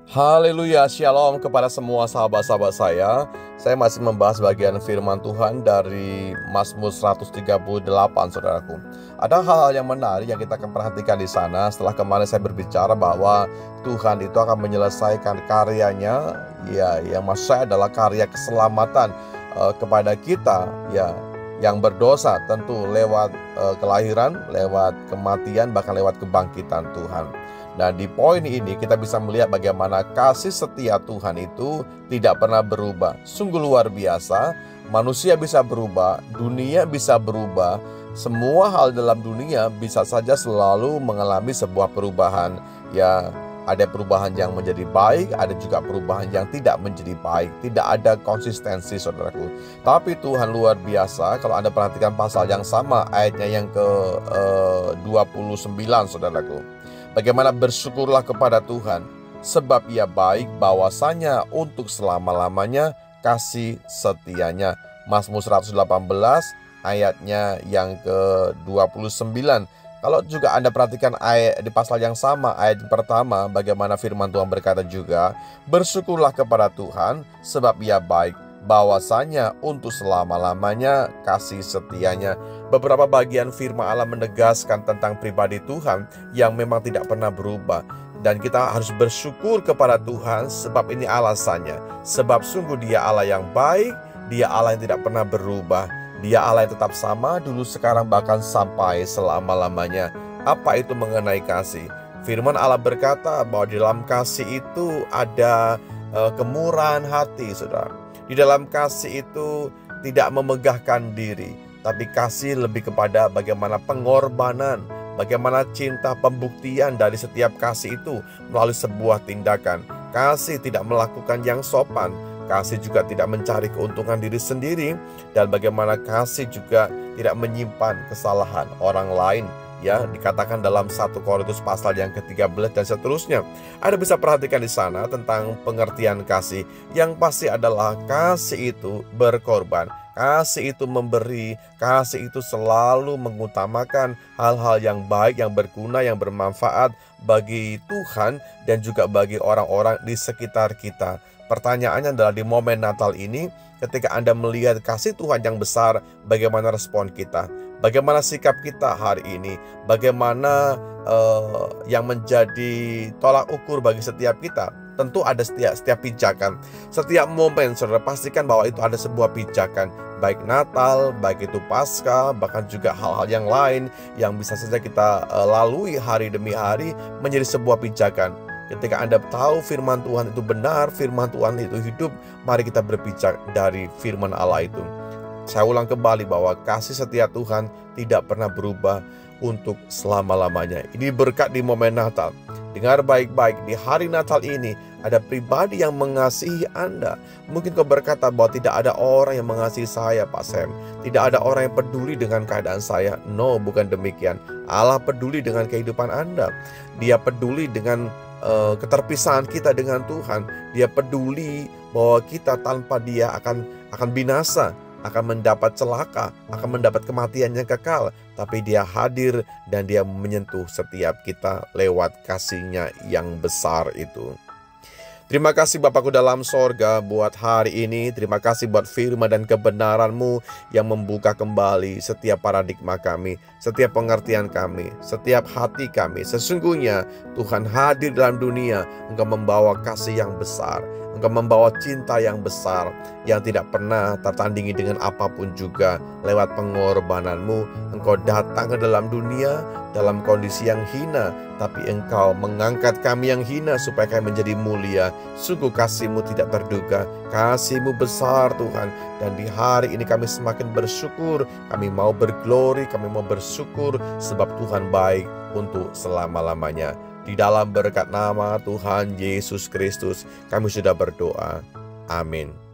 Haleluya, shalom kepada semua sahabat-sahabat saya. Saya masih membahas bagian firman Tuhan dari Mazmur 138, saudaraku. Ada hal-hal yang menarik yang kita akan perhatikan di sana. Setelah kemarin saya berbicara bahwa Tuhan itu akan menyelesaikan karyanya, ya, yang maksud saya adalah karya keselamatan kepada kita, ya, yang berdosa, tentu lewat kelahiran, lewat kematian, bahkan lewat kebangkitan Tuhan. Nah, di poin ini kita bisa melihat bagaimana kasih setia Tuhan itu tidak pernah berubah. Sungguh luar biasa, manusia bisa berubah, dunia bisa berubah, semua hal dalam dunia bisa saja selalu mengalami sebuah perubahan. Ya, ada perubahan yang menjadi baik, ada juga perubahan yang tidak menjadi baik. Tidak ada konsistensi, saudaraku. Tapi Tuhan luar biasa. Kalau Anda perhatikan pasal yang sama, ayatnya yang ke-29, saudaraku. Bagaimana bersyukurlah kepada Tuhan, sebab Ia baik, bahwasanya untuk selama-lamanya kasih setianya. Mazmur 118 ayatnya yang ke-29. Kalau juga Anda perhatikan ayat di pasal yang sama, ayat pertama, bagaimana firman Tuhan berkata juga, bersyukurlah kepada Tuhan, sebab Ia baik, bahwasanya untuk selama-lamanya kasih setianya. Beberapa bagian firman Allah menegaskan tentang pribadi Tuhan yang memang tidak pernah berubah. Dan kita harus bersyukur kepada Tuhan sebab ini alasannya. Sebab sungguh Dia Allah yang baik, Dia Allah yang tidak pernah berubah. Dia Allah yang tetap sama dulu, sekarang, bahkan sampai selama-lamanya. Apa itu mengenai kasih? Firman Allah berkata bahwa di dalam kasih itu ada kemurahan hati, saudara. Di dalam kasih itu tidak memegahkan diri, tapi kasih lebih kepada bagaimana pengorbanan, bagaimana cinta, pembuktian dari setiap kasih itu melalui sebuah tindakan. Kasih tidak melakukan yang sopan, kasih juga tidak mencari keuntungan diri sendiri, dan bagaimana kasih juga tidak menyimpan kesalahan orang lain. Ya, dikatakan dalam 1 Korintus pasal yang ke-13 dan seterusnya. Anda bisa perhatikan di sana tentang pengertian kasih. Yang pasti adalah kasih itu berkorban, kasih itu memberi, kasih itu selalu mengutamakan hal-hal yang baik, yang berguna, yang bermanfaat bagi Tuhan dan juga bagi orang-orang di sekitar kita. Pertanyaannya adalah di momen Natal ini, ketika Anda melihat kasih Tuhan yang besar, bagaimana respon kita? Bagaimana sikap kita hari ini? Bagaimana yang menjadi tolak ukur bagi setiap kita? Tentu ada setiap pijakan. Setiap momen, saudara, pastikan bahwa itu ada sebuah pijakan. Baik Natal, baik itu Paskah, bahkan juga hal-hal yang lain yang bisa saja kita lalui hari demi hari menjadi sebuah pijakan. Ketika Anda tahu firman Tuhan itu benar, firman Tuhan itu hidup, mari kita berpijak dari firman Allah itu. Saya ulang kembali bahwa kasih setia Tuhan tidak pernah berubah untuk selama-lamanya. Ini berkat di momen Natal. Dengar baik-baik, di hari Natal ini ada pribadi yang mengasihi Anda. Mungkin kau berkata bahwa tidak ada orang yang mengasihi saya, Pak Sam. Tidak ada orang yang peduli dengan keadaan saya. No, bukan demikian. Allah peduli dengan kehidupan Anda. Dia peduli dengan keterpisahan kita dengan Tuhan. Dia peduli bahwa kita tanpa Dia akan binasa, akan mendapat celaka, akan mendapat kematian yang kekal. Tapi Dia hadir dan Dia menyentuh setiap kita lewat kasih-Nya yang besar itu. Terima kasih Bapakku dalam sorga buat hari ini. Terima kasih buat firman dan kebenaran-Mu yang membuka kembali setiap paradigma kami, setiap pengertian kami, setiap hati kami. Sesungguhnya Tuhan hadir dalam dunia. Engkau membawa kasih yang besar, Engkau membawa cinta yang besar yang tidak pernah tertandingi dengan apapun juga. Lewat pengorbanan-Mu, Engkau datang ke dalam dunia dalam kondisi yang hina, tapi Engkau mengangkat kami yang hina supaya kami menjadi mulia. Sungguh kasih-Mu tidak terduga, kasih-Mu besar Tuhan. Dan di hari ini kami semakin bersyukur, kami mau berglori, kami mau bersyukur sebab Tuhan baik untuk selama-lamanya. Di dalam berkat nama Tuhan Yesus Kristus kami sudah berdoa. Amin.